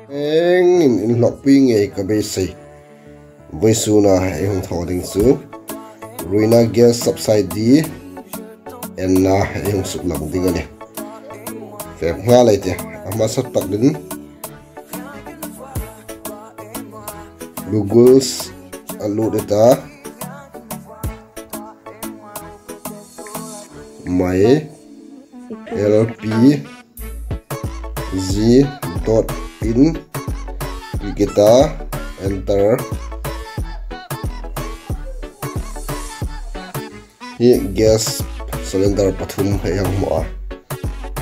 in lọc pin nghe cái bê sĩ với số na em thọ đình số hrilna gas subsidy en na em sụp lòng tiếng này phép nga lại thế ama sát bạc đến Google's alu data my lp dot in kita enter hi gas cylinder pathum yang mo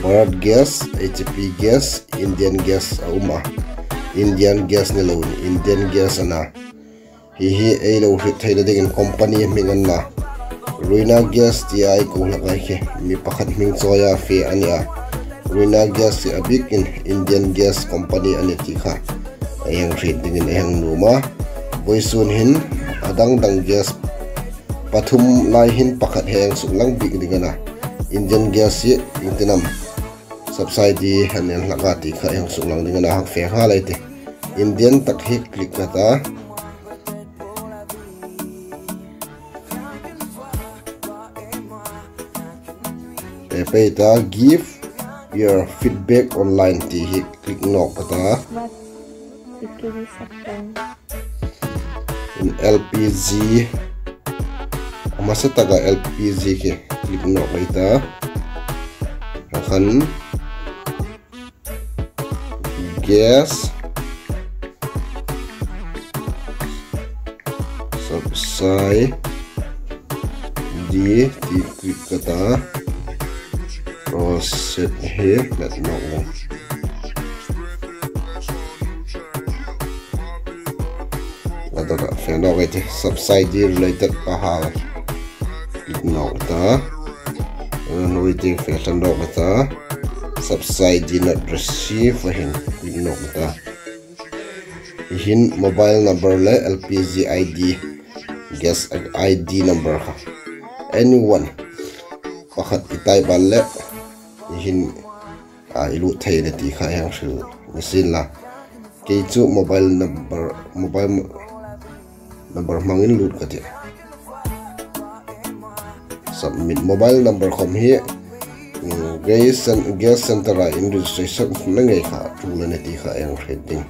Bharat gas HP gas Indian gas auma Indian gas ne lo Indian gas ana hi ai lo ri thaila ding company mingan na hrilna gas ti ai ko la kai ke mi pakhat ming choya fe ania hrilna gas a big in Indian gas company ani ti kha ayang rin dingin ayang numa boisun hin adang dang gas pathum lai hin pakhat heng sulang big dingana Indian gas ye intinam subsidy hanen lagati kha ayang sulang dingana hak fe ha laite Indian tak hi click kata Peta give your feedback online ti hi click no kata in LPG masa taga LPG ke click no kita akan gas subsidy di click kata proceed here let's know ada feno itu subsidy related pahal ignore ta waiting feno ta subsidy not receive hin ignore ta hin mobile number le LPG ID gas ID number ha anyone pakhat itai balle hin ilu thai le ti kha yang shil machine la ke chu mobile number mangin lut kati submit mobile number khom hi gas center in registration na ngai kha tu le ne ti kha yang heading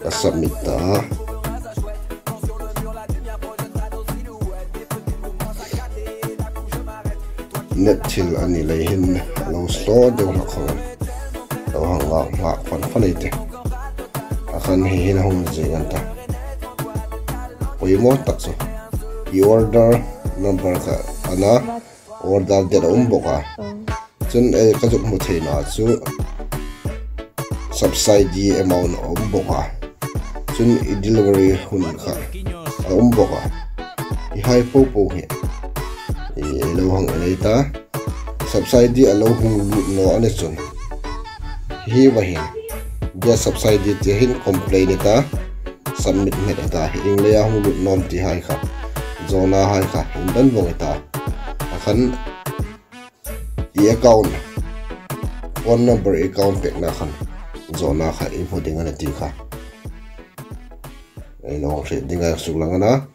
submit ta net til ani lei hin lo store de la khon lo hang la fan fanite akan hi hin hom je anta oi mo takso i order number ka ana order de boka chun e ka jok mo theina chu subsidy amount boka chun i delivery hun kha boka i hai po hi lo hang ta subsidy alo hung no ane chun hi wahin gas subsidy te hin complain ta submit me ta ing le hung nom ti hai kha zona hai kha dan bong ta akan i account phone number account pek na khan zona kha i hoding ane ti kha ai lo se dinga sulangana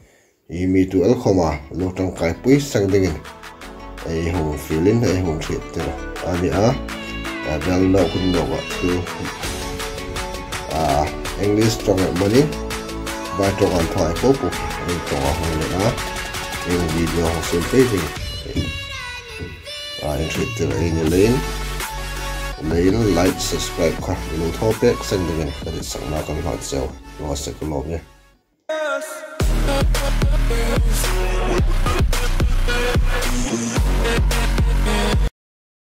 i mi tu al khoma lo tang kai pui sang dingin ai hung feeling ai hung thit te ani a dal no kun no wa tu English strong money ba to on thai ko pu ai to wa hung le na ai video ho sim pe ding ai thit te ai ni lein like subscribe kha lo topic sang dingin ka sang na kan hat sel no se ko lo ne